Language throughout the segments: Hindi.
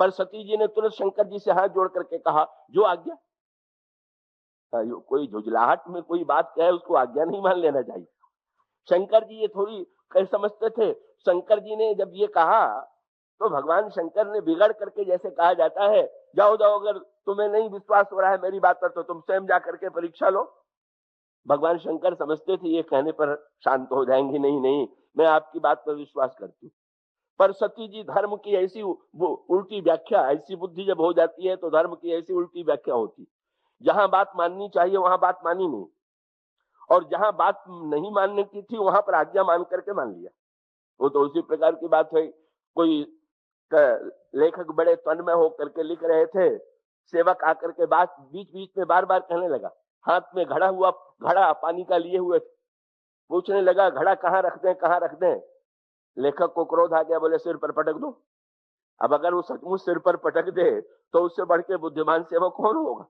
पर सती जी ने तुरंत शंकर जी से हाथ जोड़ करके कहा, जो आज्ञा। कोई झुझलाहट में कोई बात कहे उसको आज्ञा नहीं मान लेना चाहिए। शंकर जी ये थोड़ी कैसे समझते थे। शंकर जी ने जब ये कहा तो भगवान शंकर ने बिगड़ करके, जैसे कहा जाता है, जाओ जाओ, अगर तुम्हें नहीं विश्वास हो रहा है मेरी बात पर तो तुम स्वयं जा करके परीक्षा लो। भगवान शंकर समझते थे ये कहने पर शांत हो जाएंगे, नहीं नहीं मैं आपकी बात पर विश्वास करती हूँ। पर सती जी धर्म की ऐसी उल्टी व्याख्या, ऐसी बुद्धि जब हो जाती है तो धर्म की ऐसी उल्टी व्याख्या होती, जहां बात माननी चाहिए वहां बात मानी नहीं, और जहां बात नहीं मानने की थी वहां पर आज्ञा मान करके मान लिया। वो तो उसी प्रकार की बात है। कोई लेखक बड़े तन्मय होकर के लिख रहे थे, सेवक आकर के बात बीच बीच में बार बार कहने लगा, हाथ में घड़ा पानी का लिए हुए थे, पूछने लगा घड़ा कहाँ रख दें, कहाँ रख दें। लेखक को क्रोध आ गया, बोले सिर पर पटक दो। अब अगर वो सचमुच सिर पर पटक दे तो उससे बढ़ के बुद्धिमान सेवक कौन होगा।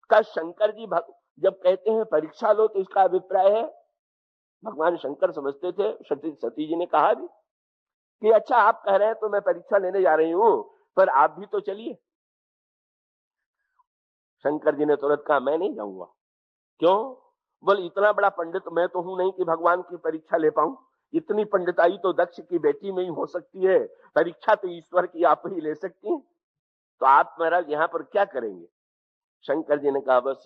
का शंकर जी जब कहते हैं परीक्षा लो तो इसका अभिप्राय है, भगवान शंकर समझते थे, सती जी ने कहा भी कि अच्छा आप कह रहे हैं तो मैं परीक्षा लेने जा रही हूं, पर आप भी तो चलिए। शंकर जी ने तुरंत कहा मैं नहीं जाऊंगा। क्यों? बोले इतना बड़ा पंडित मैं तो हूं नहीं कि भगवान की परीक्षा ले पाऊं। इतनी पंडिताई तो दक्ष की बेटी में ही हो सकती है, परीक्षा तो ईश्वर की आप ही ले सकती हैं। तो आप महाराज यहाँ पर क्या करेंगे? शंकर जी ने कहा बस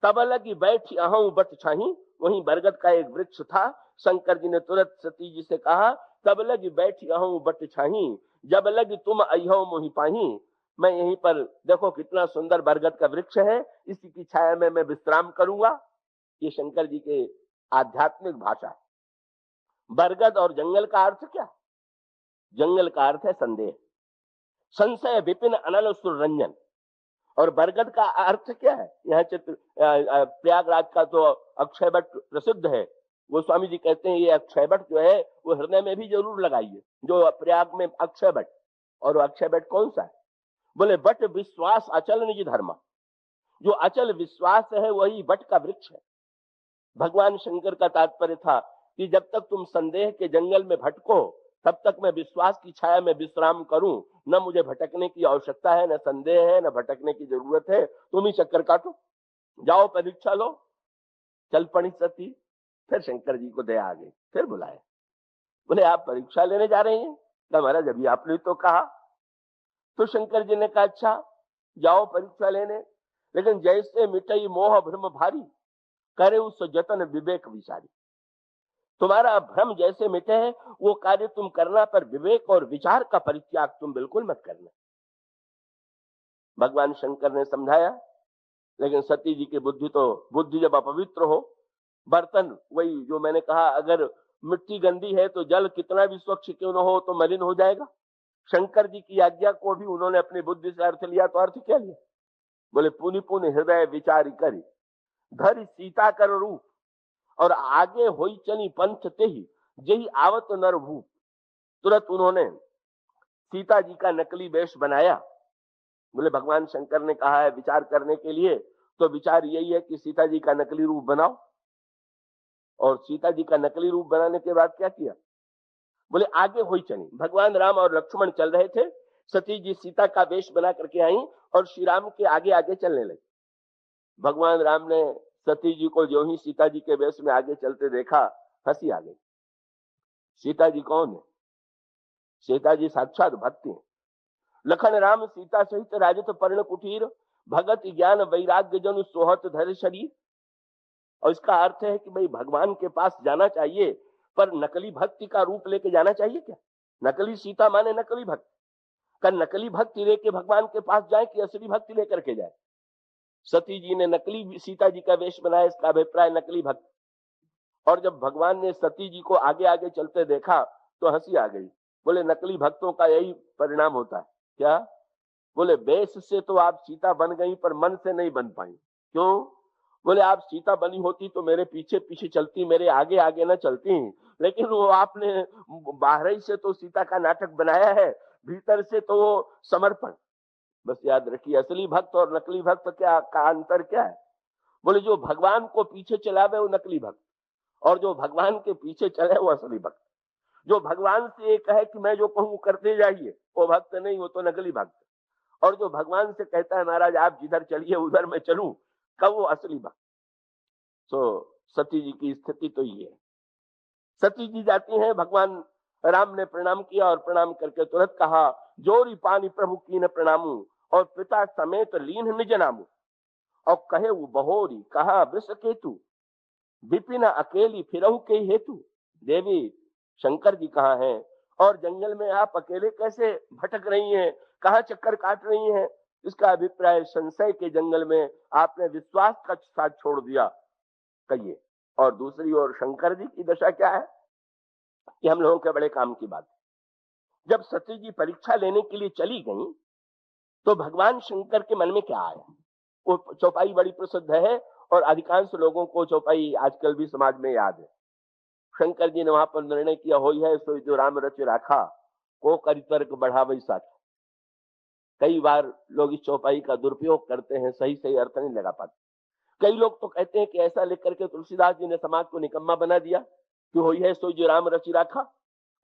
तब लगी बैठी अहूं बट छाही। वहीं बरगद का एक वृक्ष था। शंकर जी ने तुरंत सती जी से कहा, तब लगी बैठी अहूं बट छाही, जब लगी तुम अहो मोहि पाही। मैं यहीं पर, देखो कितना सुंदर बरगद का वृक्ष है, इसी की छाया में मैं विश्राम करूंगा। ये शंकर जी के आध्यात्मिक भाषा है। बरगद और जंगल का अर्थ क्या? जंगल का अर्थ है संदेह, संशय विपिन अनल सुररंजन। और बरगद का अर्थ क्या है? यहाँ प्रयागराज का तो अक्षय वट प्रसिद्ध है। वो स्वामी जी कहते हैं ये अक्षय वट जो है वो हृदय में भी जरूर लगाइए, जो प्रयाग में अक्षय वट। और अक्षय वट कौन सा है? बोले वट विश्वास अचल निज धर्म। जो अचल विश्वास है वही वट का वृक्ष है। भगवान शंकर का तात्पर्य था कि जब तक तुम संदेह के जंगल में भटको तब तक मैं विश्वास की छाया में विश्राम करूं। न मुझे भटकने की आवश्यकता है, न संदेह है, न भटकने की जरूरत है। तुम ही चक्कर काटो, जाओ परीक्षा लो। चल पड़ी सती। फिर शंकर जी को दया आ गई, फिर बुलाया। बोले आप परीक्षा लेने जा रहे हैं? महाराज अभी आपने तो कहा। तो शंकर जी ने कहा अच्छा जाओ परीक्षा लेने, लेकिन जैसे मिटई मोह भ्रम भारी, करे उस जतन विवेक विचारी। तुम्हारा भ्रम जैसे मिटे है वो कार्य तुम करना, पर विवेक और विचार का परित्याग तुम बिल्कुल मत करना। भगवान शंकर ने समझाया, लेकिन सती जी की बुद्धि जब अपवित्र हो, बर्तन वही जो मैंने कहा, अगर मिट्टी गंदी है तो जल कितना भी स्वच्छ क्यों न हो तो मलिन हो जाएगा। शंकर जी की आज्ञा को भी उन्होंने अपनी बुद्धि से अर्थ लिया, तो अर्थ क्या लिया? बोले पुनि पुनि हृदय विचारी करी, धरि सीता कर रूप, और आगे होई चली पंथ ते ही, जही आवत नर भूप। तुरंत उन्होंने सीता जी का नकली वेश बनाया। बोले भगवान शंकर ने कहा है विचार करने के लिए, तो विचार यही है कि सीता जी का नकली रूप बनाओ। और सीता जी का नकली रूप बनाने के बाद क्या किया? बोले आगे होई चली। भगवान राम और लक्ष्मण चल रहे थे, सती जी सीता का वेश बना करके आई और श्री राम के आगे आगे चलने लगी। भगवान राम ने सती जी को जो ही सीता जी के वेश में आगे चलते देखा, हंसी आ गई। सीता जी कौन है? सीता जी साक्षात भक्ति है। लखन राम सीता सहित राजत पर्ण कुटीर, भगत ज्ञान वैराग्य जन सोहत धर शरीर। और इसका अर्थ है कि भाई भगवान के पास जाना चाहिए, पर नकली भक्ति का रूप लेके जाना चाहिए क्या? नकली सीता माने नकली भक्ति का, नकली भक्ति लेके भगवान के पास जाए कि असली भक्ति लेकर के जाए? सती जी ने नकली सीता जी का वेश बनाया, इसका अभिप्राय नकली भक्ति। और जब भगवान ने सती जी को आगे आगे चलते देखा तो हंसी आ गई। बोले नकली भक्तों का यही परिणाम होता है। क्या? बोले वेश से तो आप सीता बन गई पर मन से नहीं बन पाई। क्यों? बोले आप सीता बनी होती तो मेरे पीछे पीछे चलती, मेरे आगे आगे न चलती। लेकिन वो आपने बाहर ही से तो सीता का नाटक बनाया है, भीतर से तो समर्पण। बस याद रखिए असली भक्त और नकली भक्त क्या का अंतर क्या है? बोले जो भगवान को पीछे चलावे वो नकली भक्त, और जो भगवान के पीछे चले वो असली भक्त। जो भगवान से ये कहे कि मैं जो कहूँ करते जाइए, वो भक्त नहीं, वो तो नकली भक्त। और जो भगवान से कहता है महाराज आप जिधर चलिए उधर मैं चलूं, कब वो असली भक्त। तो सती जी की स्थिति तो ये है। सती जी जाती हैं, भगवान राम ने प्रणाम किया और प्रणाम करके तुरंत कहा, जोरी पानी प्रभु की न प्रणामू और पिता समेत लीन निज नामू। और कहे वो बहोरी कहा विष केतु, विपिन अकेली फिरहु के हेतु। देवी शंकर जी कहाँ हैं और जंगल में आप अकेले कैसे भटक रही हैं, कहाँ चक्कर काट रही हैं। इसका अभिप्राय संशय के जंगल में आपने विश्वास का साथ छोड़ दिया, कहिए। और दूसरी ओर शंकर जी की दशा क्या है कि हम लोगों के बड़े काम की बात। जब सती जी परीक्षा लेने के लिए चली गई तो भगवान शंकर के मन में क्या आया। वो चौपाई बड़ी प्रसिद्ध है और अधिकांश लोगों को चौपाई आजकल भी समाज में याद है। शंकर जी ने वहां पर निर्णय किया, हो है सो जो राम रच राखा, को करि तर्क बढ़ावई साखा। कई बार लोग इस चौपाई का दुरुपयोग करते हैं, सही सही अर्थ नहीं लगा पाते। कई लोग तो कहते हैं कि ऐसा लिख करके तुलसीदास जी ने समाज को निकम्मा बना दिया कि हो है सो जो राम रच राखा,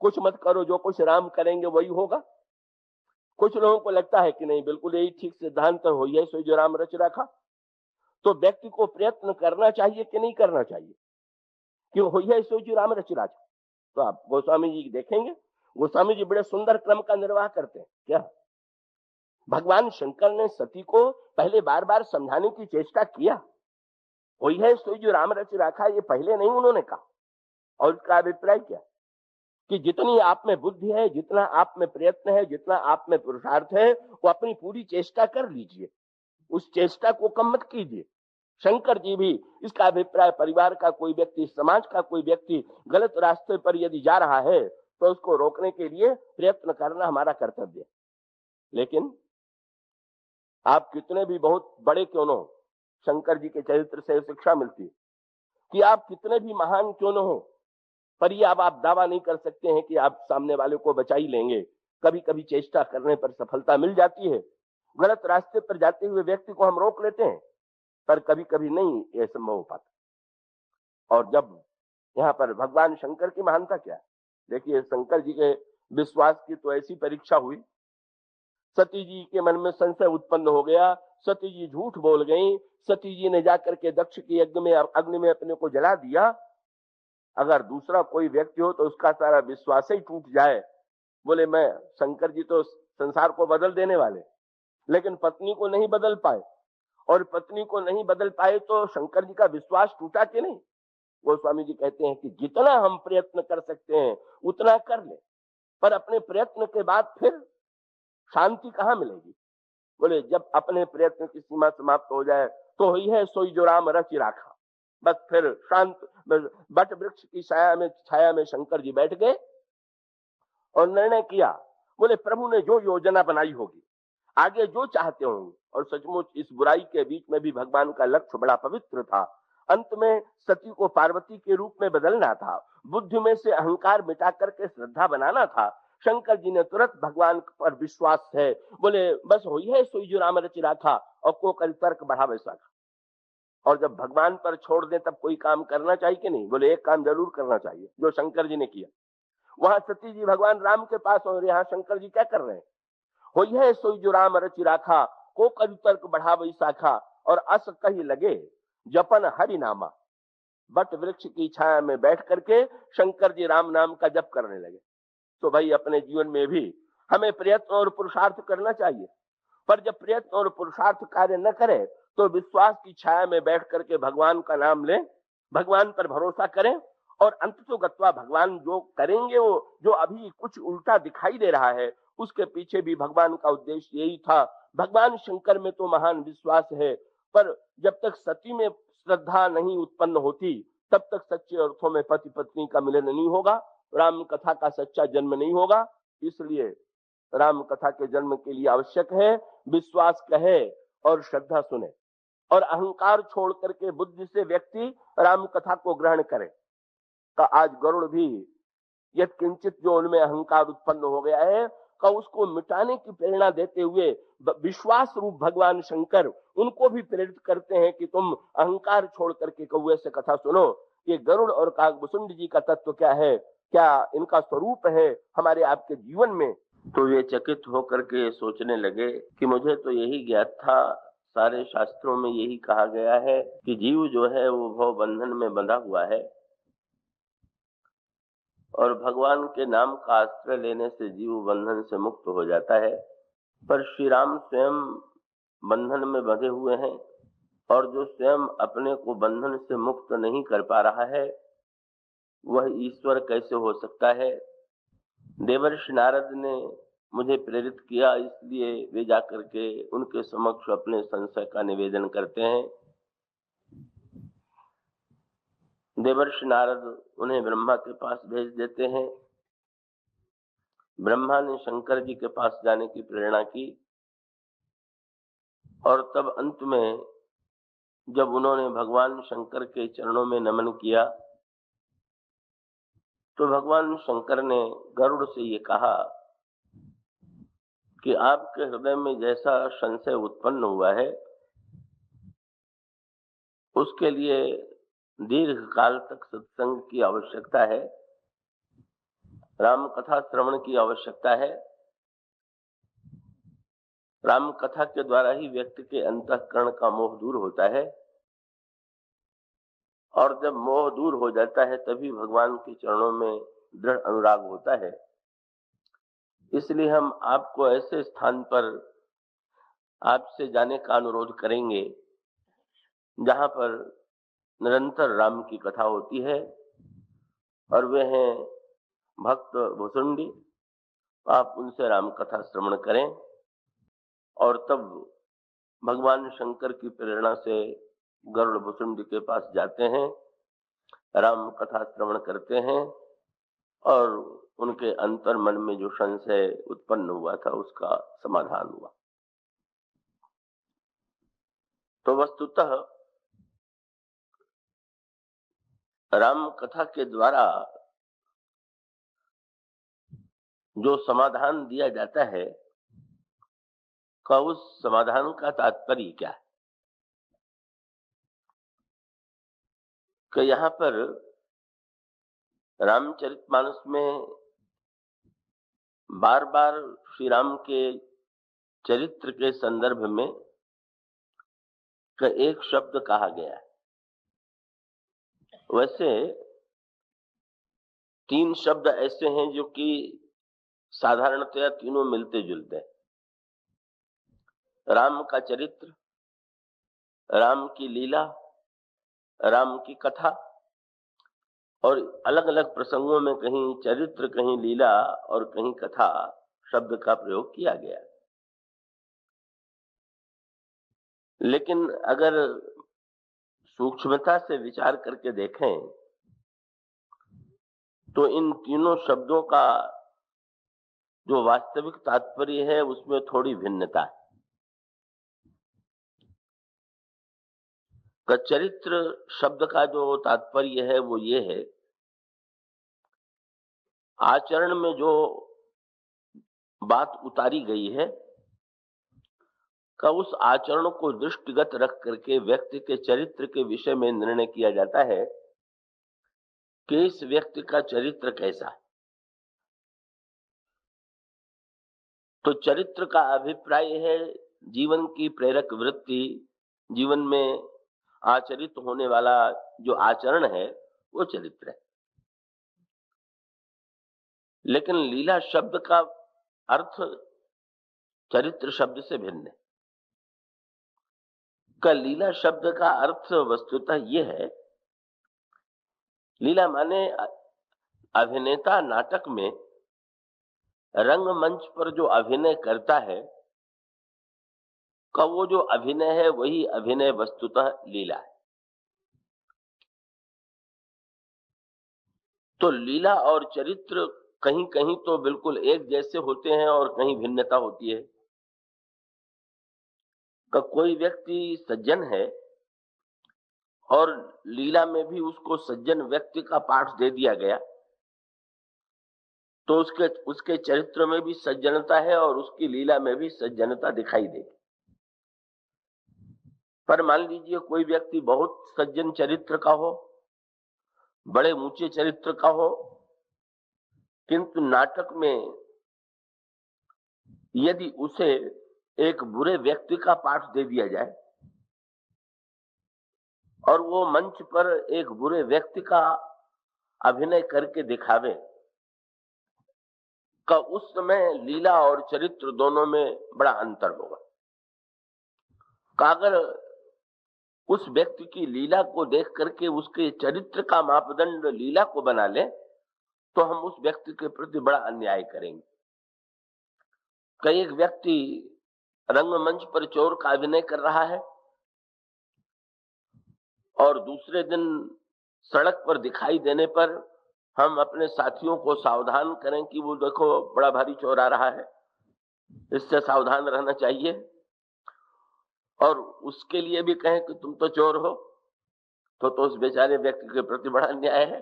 कुछ मत करो, जो कुछ राम करेंगे वही होगा। कुछ लोगों को लगता है कि नहीं, बिल्कुल यही ठीक सिद्धांत हो है सो जो राम रच राखा। तो व्यक्ति को प्रयत्न करना चाहिए कि नहीं करना चाहिए कि हो है सो जो राम रच राखा। तो आप गोस्वामी जी देखेंगे, गोस्वामी जी बड़े सुंदर क्रम का निर्वाह करते हैं। क्या भगवान शंकर ने सती को पहले बार बार समझाने की चेष्टा किया, वही है सो जो राम रच राखा, ये पहले नहीं उन्होंने कहा। और इसका अभिप्राय क्या कि जितनी आप में बुद्धि है, जितना आप में प्रयत्न है, जितना आप में पुरुषार्थ है, वो अपनी पूरी चेष्टा कर लीजिए, उस चेष्टा को कम मत कीजिए। शंकर जी भी इसका अभिप्राय, परिवार का कोई व्यक्ति, समाज का कोई व्यक्ति गलत रास्ते पर यदि जा रहा है तो उसको रोकने के लिए प्रयत्न करना हमारा कर्तव्य है। लेकिन आप कितने भी बहुत बड़े क्यों न हो, शंकर जी के चरित्र से शिक्षा मिलती है कि आप कितने भी महान क्यों न हो, पर ये अब आप दावा नहीं कर सकते हैं कि आप सामने वाले को बचा ही लेंगे। कभी कभी चेष्टा करने पर सफलता मिल जाती है। गलत रास्ते पर जाते हुए व्यक्ति को हम रोक लेते हैं, पर कभी कभी नहीं यह संभव हो पाता। और जब यहाँ पर भगवान शंकर की महानता क्या है, देखिए शंकर जी के विश्वास की तो ऐसी परीक्षा हुई, सती जी के मन में संशय उत्पन्न हो गया, सती जी झूठ बोल गई, सती जी ने जाकर के दक्ष की अग्नि में अपने को जला दिया। अगर दूसरा कोई व्यक्ति हो तो उसका सारा विश्वास ही टूट जाए। बोले मैं, शंकर जी तो संसार को बदल देने वाले, लेकिन पत्नी को नहीं बदल पाए, और पत्नी को नहीं बदल पाए तो शंकर जी का विश्वास टूटा कि नहीं। गोस्वामी जी कहते हैं कि जितना हम प्रयत्न कर सकते हैं उतना कर ले, पर अपने प्रयत्न के बाद फिर शांति कहाँ मिलेगी। बोले जब अपने प्रयत्न की सीमा समाप्त हो जाए तो ही है सोई जो राम रच राखा, बस फिर शांत बट वृक्ष की छाया में शंकर जी बैठ गए और निर्णय किया। बोले प्रभु ने जो योजना बनाई होगी, आगे जो चाहते होंगे। और सचमुच इस बुराई के बीच में भी भगवान का लक्ष्य बड़ा पवित्र था। अंत में सती को पार्वती के रूप में बदलना था, बुद्धि में से अहंकार मिटा करके श्रद्धा बनाना था। शंकर जी ने तुरंत भगवान पर विश्वास है, बोले बस होई है सोई जो राम रच राखा, और को कल तर्क बढ़ा वैसा। और जब भगवान पर छोड़ दे तब कोई काम करना चाहिए कि नहीं। बोले एक काम जरूर करना चाहिए जो शंकर जी ने किया। वहां सती जी भगवान राम के पास और यहाँ शंकर जी क्या कर रहे हैं, होई है सोई जो राम रच राखा, को कल तर्क बढ़ा वही शाखा, और अस कही लगे जपन हरि नामा। बट वृक्ष की छाया में बैठ करके शंकर जी राम नाम का जप करने लगे। तो भाई अपने जीवन में भी हमें प्रयत्न और पुरुषार्थ करना चाहिए, पर जब प्रयत्न और पुरुषार्थ कार्य न करे तो विश्वास की छाया में बैठ करके भगवान का नाम लें, भगवान पर भरोसा करें, और अंततोगत्वा भगवान जो करेंगे, वो जो अभी कुछ उल्टा दिखाई दे रहा है उसके पीछे भी भगवान का उद्देश्य यही था। भगवान शंकर में तो महान विश्वास है, पर जब तक सती में श्रद्धा नहीं उत्पन्न होती तब तक सच्चे अर्थों में पति पत्नी का मिलन नहीं होगा, राम कथा का सच्चा जन्म नहीं होगा। इसलिए राम कथा के जन्म के लिए आवश्यक है विश्वास कहे और श्रद्धा सुने, और अहंकार छोड़ करके बुद्धि से व्यक्ति राम कथा को ग्रहण करे। का आज गरुड़ भी यह किंचित जो उनमें अहंकार उत्पन्न हो गया है का उसको मिटाने की प्रेरणा देते हुए विश्वास रूप भगवान शंकर उनको भी प्रेरित करते हैं कि तुम अहंकार छोड़ करके कौवे से कथा सुनो। ये गरुड़ और काकभुसुंड जी का तत्व क्या है क्या इनका स्वरूप है हमारे आपके जीवन में। तो वे चकित होकर के सोचने लगे कि मुझे तो यही ज्ञात था, सारे शास्त्रों में यही कहा गया है कि जीव जो है वो भव बंधन में बंधा हुआ है और भगवान के नाम का आश्रय लेने से जीव बंधन से मुक्त हो जाता है। पर श्री राम स्वयं बंधन में बंधे हुए हैं और जो स्वयं अपने को बंधन से मुक्त नहीं कर पा रहा है वह ईश्वर कैसे हो सकता है। देवर्षि नारद ने मुझे प्रेरित किया, इसलिए वे जाकर के उनके समक्ष अपने संशय का निवेदन करते हैं। देवर्षि नारद उन्हें ब्रह्मा के पास भेज देते हैं। ब्रह्मा ने शंकर जी के पास जाने की प्रेरणा की और तब अंत में जब उन्होंने भगवान शंकर के चरणों में नमन किया तो भगवान शंकर ने गरुड़ से ये कहा कि आपके हृदय में जैसा संशय उत्पन्न हुआ है उसके लिए दीर्घ काल तक सत्संग की आवश्यकता है, राम कथा श्रवण की आवश्यकता है। राम कथा के द्वारा ही व्यक्ति के अंतःकरण का मोह दूर होता है और जब मोह दूर हो जाता है तभी भगवान के चरणों में दृढ़ अनुराग होता है। इसलिए हम आपको ऐसे स्थान पर आपसे जाने का अनुरोध करेंगे जहां पर निरंतर राम की कथा होती है और वे हैं भक्त भुसुंडी। आप उनसे राम कथा श्रवण करें और तब भगवान शंकर की प्रेरणा से गरुड़ भुसुंडी के पास जाते हैं, राम कथा श्रवण करते हैं और उनके अंतर मन में जो संशय उत्पन्न हुआ था उसका समाधान हुआ। तो वस्तुतः राम कथा के द्वारा जो समाधान दिया जाता है का उस समाधान का तात्पर्य क्या है कि यहाँ पर रामचरितमानस में बार बार श्री राम के चरित्र के संदर्भ में एक शब्द कहा गया है। वैसे 3 शब्द ऐसे हैं जो कि साधारणतया तीनों मिलते जुलते हैं। राम का चरित्र, राम की लीला, राम की कथा, और अलग अलग प्रसंगों में कहीं चरित्र, कहीं लीला और कहीं कथा शब्द का प्रयोग किया गया। लेकिन अगर सूक्ष्मता से विचार करके देखें तो इन तीनों शब्दों का जो वास्तविक तात्पर्य है उसमें थोड़ी भिन्नता है। चरित्र शब्द का जो तात्पर्य है वो ये है, आचरण में जो बात उतारी गई है का उस आचरण को दृष्टिगत रख करके व्यक्ति के चरित्र के विषय में निर्णय किया जाता है कि इस व्यक्ति का चरित्र कैसा है। तो चरित्र का अभिप्राय है जीवन की प्रेरक वृत्ति, जीवन में आचरित होने वाला जो आचरण है वो चरित्र है। लेकिन लीला शब्द का अर्थ चरित्र शब्द से भिन्न है। का लीला शब्द का अर्थ वस्तुतः ये है, लीला माने अभिनेता नाटक में रंगमंच पर जो अभिनय करता है का वो जो अभिनय है वही अभिनय वस्तुतः लीला है। तो लीला और चरित्र कहीं कहीं तो बिल्कुल एक जैसे होते हैं और कहीं भिन्नता होती है। कोई व्यक्ति सज्जन है और लीला में भी उसको सज्जन व्यक्ति का पाठ दे दिया गया तो उसके चरित्र में भी सज्जनता है और उसकी लीला में भी सज्जनता दिखाई देगी। पर मान लीजिए कोई व्यक्ति बहुत सज्जन चरित्र का हो, बड़े ऊंचे चरित्र का हो किंतु नाटक में यदि उसे एक बुरे व्यक्ति का पाठ दे दिया जाए और वो मंच पर एक बुरे व्यक्ति का अभिनय करके दिखावे, का उस समय लीला और चरित्र दोनों में बड़ा अंतर होगा। अगर उस व्यक्ति की लीला को देख करके उसके चरित्र का मापदंड लीला को बना ले, तो हम उस व्यक्ति के प्रति बड़ा अन्याय करेंगे। कई एक व्यक्ति रंगमंच पर चोर का अभिनय कर रहा है और दूसरे दिन सड़क पर दिखाई देने पर हम अपने साथियों को सावधान करें कि वो देखो बड़ा भारी चोर आ रहा है, इससे सावधान रहना चाहिए, और उसके लिए भी कहें कि तुम तो चोर हो, तो उस बेचारे व्यक्ति के प्रति बड़ा अन्याय है।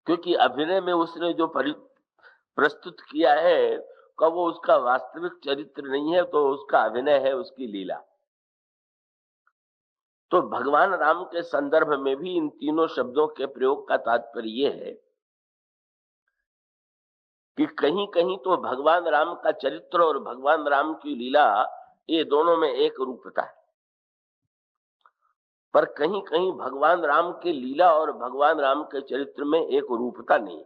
क्योंकि अभिनय में उसने जो प्रस्तुत किया है का वो उसका वास्तविक चरित्र नहीं है, तो उसका अभिनय है, उसकी लीला। तो भगवान राम के संदर्भ में भी इन तीनों शब्दों के प्रयोग का तात्पर्य ये है कि कहीं कहीं तो भगवान राम का चरित्र और भगवान राम की लीला, ये दोनों में एक रूपता है, पर कहीं कहीं भगवान राम के लीला और भगवान राम के चरित्र में एक रूपता नहीं।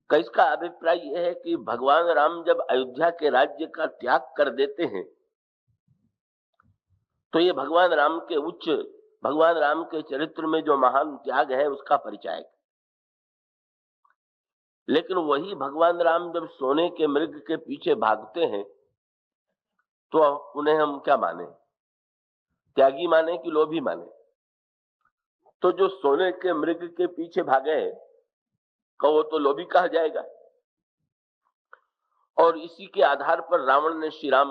इसका अभिप्राय यह है कि भगवान राम जब अयोध्या के राज्य का त्याग कर देते हैं, तो ये भगवान राम के उच्च, भगवान राम के चरित्र में जो महान त्याग है उसका परिचायक। लेकिन वही भगवान राम जब सोने के मृग के पीछे भागते हैं, तो उन्हें हम क्या माने, त्यागी माने कि लोभी माने? तो जो सोने के मृग के पीछे भागे वो तो लोभी कहा जाएगा। और इसी के आधार पर रावण ने श्री राम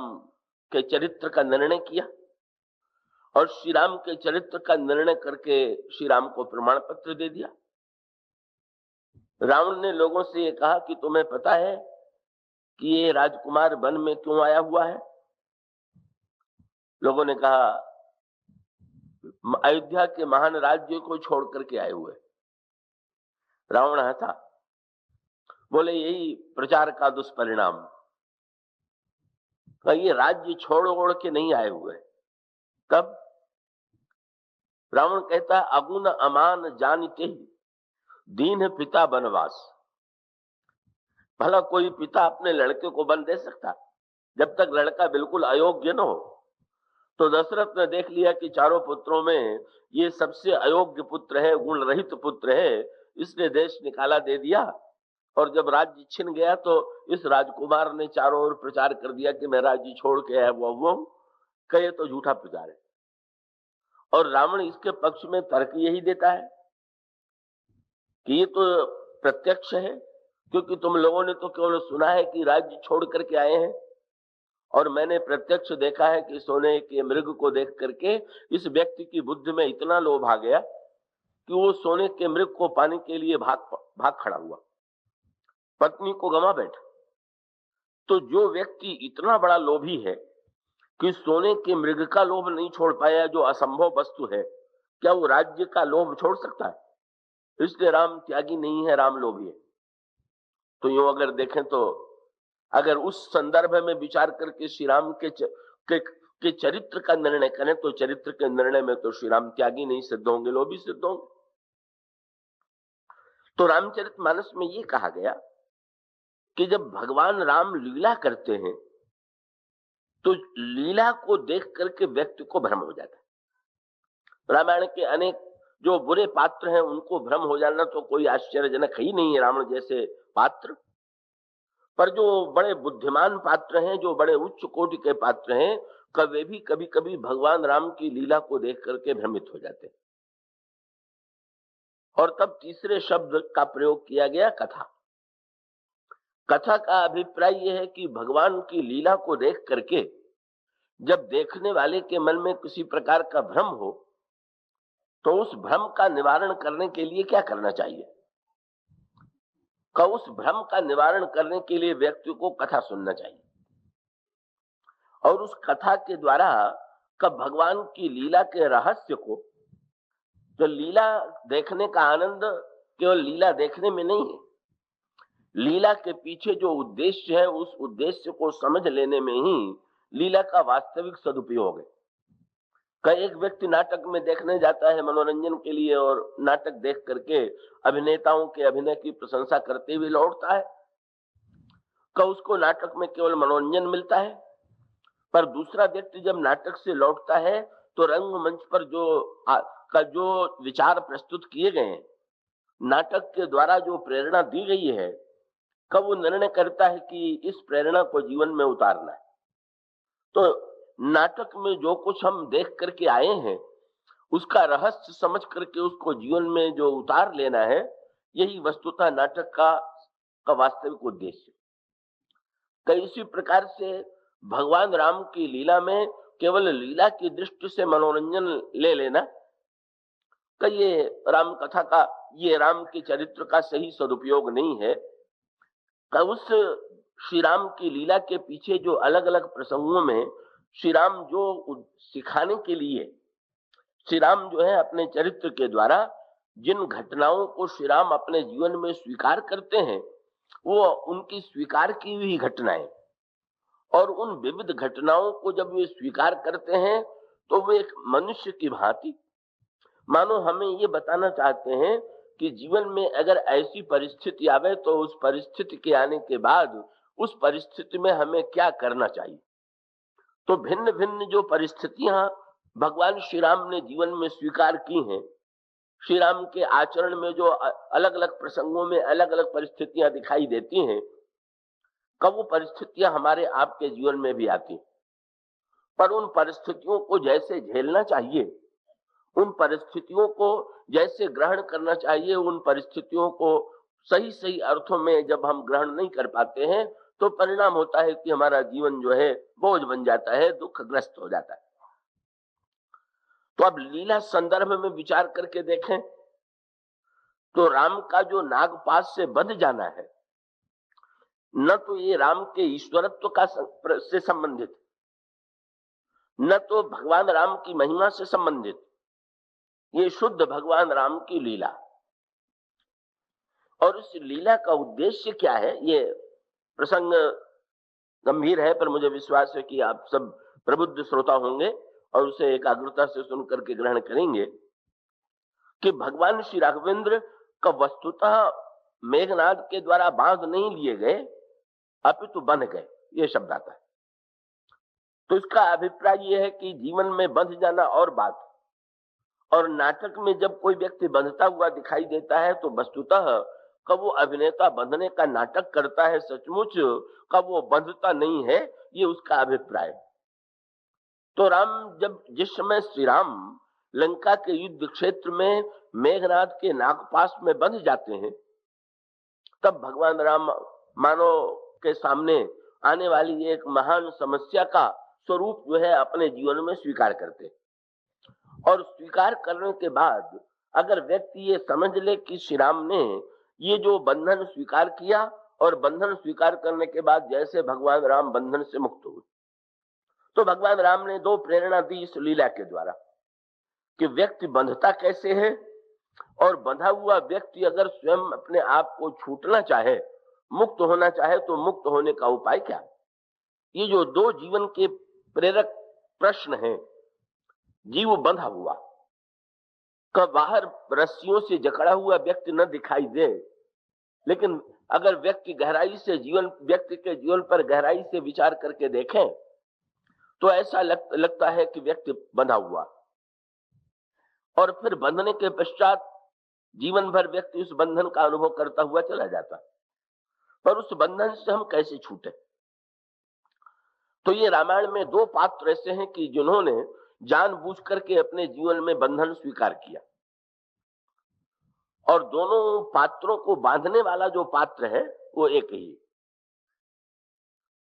के चरित्र का निर्णय किया और श्री राम के चरित्र का निर्णय करके श्री राम को प्रमाण पत्र दे दिया। रावण ने लोगों से ये कहा कि तुम्हें पता है कि ये राजकुमार वन में क्यों आया हुआ है? लोगों ने कहा अयोध्या के महान राज्य को छोड़ करके आए हुए। रावण हंसा, बोले यही प्रचार का दुष्परिणाम, ये राज्य छोड़ ओढ़ के नहीं आए हुए। तब रावण कहता है अगुन अमान जानते ही दीन पिता बनवास। भला कोई पिता अपने लड़के को वन दे सकता जब तक लड़का बिल्कुल अयोग्य न हो? तो दशरथ ने देख लिया कि चारों पुत्रों में ये सबसे अयोग्य पुत्र है, गुण रहित पुत्र है, इसने देश निकाला दे दिया। और जब राज्य छिन गया तो इस राजकुमार ने चारों ओर प्रचार कर दिया कि मैं राज्य छोड़ के आया वो कहे तो झूठा प्रचार है। और रावण इसके पक्ष में तर्क यही देता है कि ये तो प्रत्यक्ष है, क्योंकि तुम लोगों ने तो केवल सुना है कि राज्य छोड़ करके आए हैं, और मैंने प्रत्यक्ष देखा है कि सोने के मृग को देख करके इस व्यक्ति की बुद्धि में इतना लोभ आ गया कि वो सोने के मृग को पाने के लिए भाग खड़ा हुआ, पत्नी को गंवा बैठा। तो जो व्यक्ति इतना बड़ा लोभी है कि सोने के मृग का लोभ नहीं छोड़ पाया, जो असंभव वस्तु है, क्या वो राज्य का लोभ छोड़ सकता है? इसलिए राम त्यागी नहीं है, राम लोभी है। तो यूं अगर देखें तो अगर उस संदर्भ में विचार करके श्री राम के चरित्र का निर्णय करें तो चरित्र के निर्णय में तो श्री राम त्यागी नहीं सिद्ध होंगे, लोभी सिद्ध होंगे। तो रामचरितमानस में ये कहा गया कि जब भगवान राम लीला करते हैं तो लीला को देख करके व्यक्ति को भ्रम हो जाता है। रामायण के अनेक जो बुरे पात्र हैं उनको भ्रम हो जाना तो कोई आश्चर्यजनक ही नहीं है, रावण जैसे पात्र। पर जो बड़े बुद्धिमान पात्र हैं, जो बड़े उच्च कोटि के पात्र हैं, वे भी कभी कभी भगवान राम की लीला को देख करके भ्रमित हो जाते हैं। और तब तीसरे शब्द का प्रयोग किया गया, कथा। कथा का अभिप्राय यह है कि भगवान की लीला को देख करके जब देखने वाले के मन में किसी प्रकार का भ्रम हो तो उस भ्रम का निवारण करने के लिए क्या करना चाहिए? उस भ्रम का निवारण करने के लिए व्यक्ति को कथा सुनना चाहिए, और उस कथा के द्वारा भगवान की लीला के रहस्य को, जो लीला देखने का आनंद केवल लीला देखने में नहीं है, लीला के पीछे जो उद्देश्य है उस उद्देश्य को समझ लेने में ही लीला का वास्तविक सदुपयोग है। कई एक व्यक्ति नाटक में देखने जाता है मनोरंजन के लिए और नाटक देख करके अभिनेताओं के अभिनय की प्रशंसा करते हुए लौटता है। उसको नाटक में केवल मनोरंजन मिलता है, पर दूसरा व्यक्ति जब नाटक से लौटता है तो रंगमंच पर जो विचार प्रस्तुत किए गए हैं, नाटक के द्वारा जो प्रेरणा दी गई है, कब वो निर्णय करता है कि इस प्रेरणा को जीवन में उतारना है। तो नाटक में जो कुछ हम देख करके आए हैं उसका रहस्य समझ करके उसको जीवन में जो उतार लेना है, यही वस्तुतः नाटक का वास्तविक उद्देश्य। कई इसी प्रकार से भगवान राम की लीला में केवल लीला की दृष्टि से मनोरंजन ले लेना, ये राम कथा का, ये राम के चरित्र का सही सदुपयोग नहीं है। उस श्री राम की लीला के पीछे जो अलग अलग प्रसंगों में श्री राम जो सिखाने के लिए, श्री राम जो है अपने चरित्र के द्वारा जिन घटनाओं को श्री राम अपने जीवन में स्वीकार करते हैं, वो उनकी स्वीकार की हुई घटनाएं, और उन विविध घटनाओं को जब वे स्वीकार करते हैं तो वे एक मनुष्य की भांति मानो हमें ये बताना चाहते हैं कि जीवन में अगर ऐसी परिस्थिति आवे तो उस परिस्थिति के आने के बाद उस परिस्थिति में हमें क्या करना चाहिए। तो भिन्न भिन्न जो परिस्थितियां भगवान श्री राम ने जीवन में स्वीकार की हैं, श्री राम के आचरण में जो अलग अलग प्रसंगों में अलग अलग परिस्थितियां दिखाई देती हैं, कब वो परिस्थितियां हमारे आपके जीवन में भी आती, पर उन परिस्थितियों को जैसे झेलना चाहिए, उन परिस्थितियों को जैसे ग्रहण करना चाहिए, उन परिस्थितियों को सही सही अर्थों में जब हम ग्रहण नहीं कर पाते हैं तो परिणाम होता है कि हमारा जीवन जो है बोझ बन जाता है, दुखग्रस्त हो जाता है। तो अब लीला संदर्भ में विचार करके देखें तो राम का जो नागपाश से बंध जाना है, न तो ये राम के ईश्वरत्व का से संबंधित, न तो भगवान राम की महिमा से संबंधित, ये शुद्ध भगवान राम की लीला। और इस लीला का उद्देश्य क्या है, ये प्रसंग गंभीर है, पर मुझे विश्वास है कि आप सब प्रबुद्ध श्रोता होंगे और उसे एकाग्रता से सुन करके ग्रहण करेंगे कि भगवान श्री राघवेंद्र का वस्तुतः मेघनाद के द्वारा बांध नहीं लिए गए, अपितु बन गए, ये शब्द आता है। तो इसका अभिप्राय यह है कि जीवन में बंध जाना और बात, और नाटक में जब कोई व्यक्ति बंधता हुआ दिखाई देता है तो वस्तुतः कब वो अभिनेता बंधने का नाटक करता है सचमुच, कब वो बंधता नहीं है, ये उसका अभिप्राय। तो जिस समय श्री राम लंका के युद्ध क्षेत्र में मेघनाद के नागपाश में बंध जाते हैं, तब भगवान राम मानव के सामने आने वाली एक महान समस्या का स्वरूप जो है अपने जीवन में स्वीकार करते हैं। और स्वीकार करने के बाद अगर व्यक्ति ये समझ ले कि श्री राम ने ये जो बंधन स्वीकार किया, और बंधन स्वीकार करने के बाद जैसे भगवान राम बंधन से मुक्त हुए, तो भगवान राम ने दो प्रेरणा दी इस लीला के द्वारा कि व्यक्ति बंधता कैसे है, और बंधा हुआ व्यक्ति अगर स्वयं अपने आप को छूटना चाहे, मुक्त होना चाहे, तो मुक्त होने का उपाय क्या। ये जो दो जीवन के प्रेरक प्रश्न हैं। जीव बंधा हुआ, कब बाहर रस्सियों से जकड़ा हुआ व्यक्ति न दिखाई दे, लेकिन अगर व्यक्ति गहराई से व्यक्ति के जीवन पर गहराई से विचार करके देखें तो ऐसा लगता है कि व्यक्ति बंधा हुआ, और फिर बंधने के पश्चात जीवन भर व्यक्ति उस बंधन का अनुभव करता हुआ चला जाता। पर उस बंधन से हम कैसे छूटे। तो ये रामायण में दो पात्र ऐसे हैं कि जिन्होंने जानबूझ करके अपने जीवन में बंधन स्वीकार किया, और दोनों पात्रों को बांधने वाला जो पात्र है वो एक ही।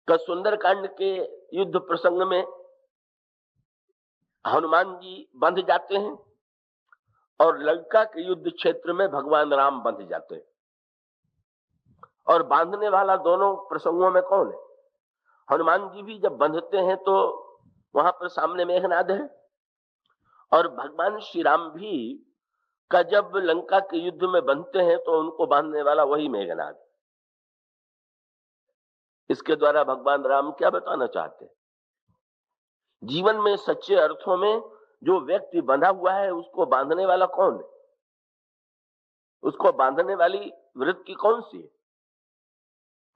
सुंदरकांड के युद्ध प्रसंग में हनुमान जी बंध जाते हैं, और लंका के युद्ध क्षेत्र में भगवान राम बंध जाते हैं। और बांधने वाला दोनों प्रसंगों में कौन है। हनुमान जी भी जब बंधते हैं तो वहां पर सामने मेघनाद है, और भगवान श्री राम भी का जब लंका के युद्ध में बंधते हैं तो उनको बांधने वाला वही मेघनाद। इसके द्वारा भगवान राम क्या बताना चाहते हैं? जीवन में सच्चे अर्थों में जो व्यक्ति बंधा हुआ है उसको बांधने वाला कौन है? उसको बांधने वाली वृत्ति कौन सी है?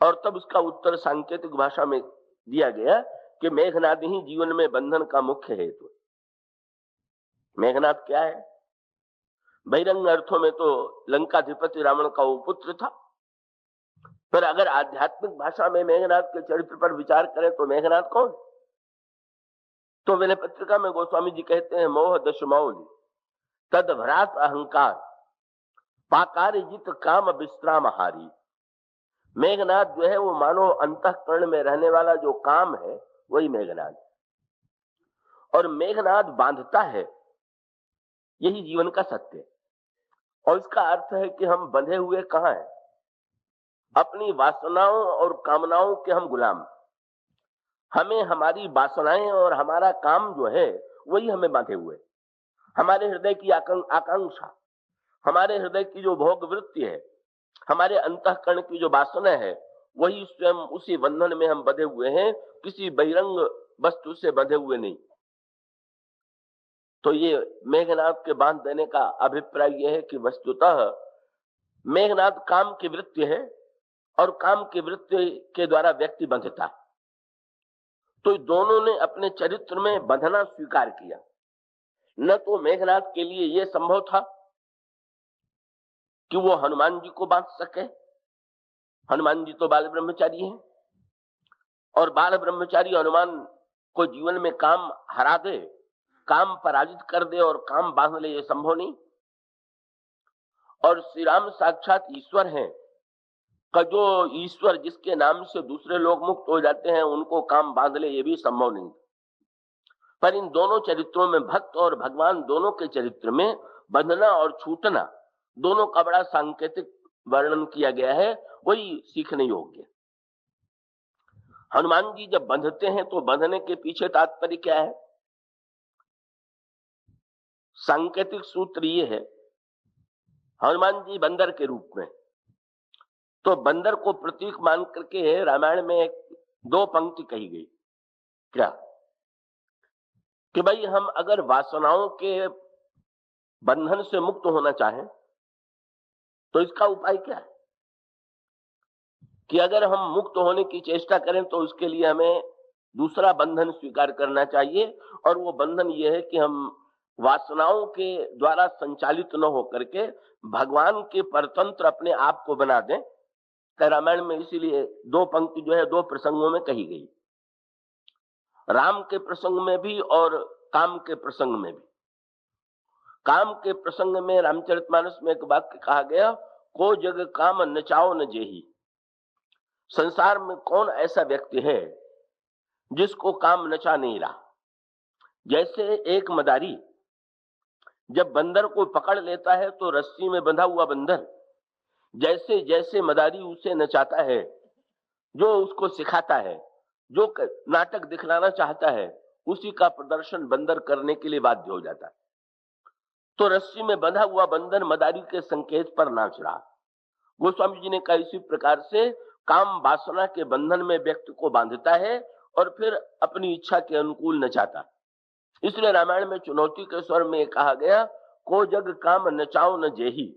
और तब उसका उत्तर सांकेतिक भाषा में दिया गया कि मेघनाद ही जीवन में बंधन का मुख्य हेतु। मेघनाद क्या है? बहिरंग अर्थों में तो लंकाधिपति रावण का वो पुत्र था, पर अगर आध्यात्मिक भाषा में मेघनाद के चरित्र पर विचार करें तो मेघनाद कौन? तो विनय पत्रिका में गोस्वामी जी कहते हैं, मोह दश मौली तद भ्रात अहंकार पाकार जित काम विश्राम हारी। मेघनाद जो है वो मानो अंतःकरण में रहने वाला जो काम है वही मेघनाद, और मेघनाद बांधता है, यही जीवन का सत्य है। और इसका अर्थ है कि हम बंधे हुए कहां हैं? अपनी वासनाओं और कामनाओं के हम गुलाम। हमें हमारी वासनाएं और हमारा काम जो है वही हमें बांधे हुए। हमारे हृदय की आकांक्षा, हमारे हृदय की जो भोग वृत्ति है, हमारे अंतःकरण की जो वासना है, वही स्वयं उसी बंधन में हम बंधे हुए हैं, किसी बहिरंग वस्तु से बंधे हुए नहीं। तो ये मेघनाद के बांध देने का अभिप्राय यह है कि वस्तुतः मेघनाद काम की वृत्ति है और काम की वृत्ति के द्वारा व्यक्ति बंधता है। तो दोनों ने अपने चरित्र में बंधना स्वीकार किया। न तो मेघनाद के लिए यह संभव था कि वो हनुमान जी को बांध सके। हनुमान जी तो बाल ब्रह्मचारी हैं, और बाल ब्रह्मचारी हनुमान को जीवन में काम हरा दे, काम पराजित कर दे और काम बांध ले, ये संभव नहीं। और श्री राम साक्षात ईश्वर हैं, का जो ईश्वर जिसके नाम से दूसरे लोग मुक्त हो जाते हैं उनको काम बांध ले, ये भी संभव नहीं। पर इन दोनों चरित्रों में, भक्त और भगवान दोनों के चरित्र में बंधना और छूटना दोनों का बड़ा सांकेतिक वर्णन किया गया है, वही सीखने योग्य। हनुमान जी जब बंधते हैं तो बंधने के पीछे तात्पर्य क्या है? सांकेतिक सूत्र ये है, हनुमान जी बंदर के रूप में, तो बंदर को प्रतीक मान करके रामायण में दो पंक्ति कही गई। क्या? कि भाई हम अगर वासनाओं के बंधन से मुक्त होना चाहें तो इसका उपाय क्या है? कि अगर हम मुक्त होने की चेष्टा करें तो उसके लिए हमें दूसरा बंधन स्वीकार करना चाहिए, और वो बंधन ये है कि हम वासनाओं के द्वारा संचालित न होकर के भगवान के परतंत्र अपने आप को बना दें। रामायण में इसीलिए दो पंक्ति जो है दो प्रसंगों में कही गई, राम के प्रसंग में भी और काम के प्रसंग में भी। काम के प्रसंग में रामचरितमानस में एक वाक्य कहा गया, को जग काम नचाओ न जेही। संसार में कौन ऐसा व्यक्ति है जिसको काम नचा नहीं रहा? जैसे एक मदारी जब बंदर को पकड़ लेता है तो रस्सी में बंधा हुआ बंदर जैसे जैसे मदारी उसे नचाता है, जो उसको सिखाता है, जो नाटक दिखलाना चाहता है, उसी का प्रदर्शन बंदर करने के लिए बाध्य हो जाता है। तो रस्सी में बंधा हुआ बंदर मदारी के संकेत पर नाच रहा। गोस्वामी जी ने कहा इसी प्रकार से काम वासना के बंधन में व्यक्ति को बांधता है और फिर अपनी इच्छा के अनुकूल नचाता। इसलिए रामायण में चुनौती के स्वर में कहा गया, को जग काम नचाओ न जेही।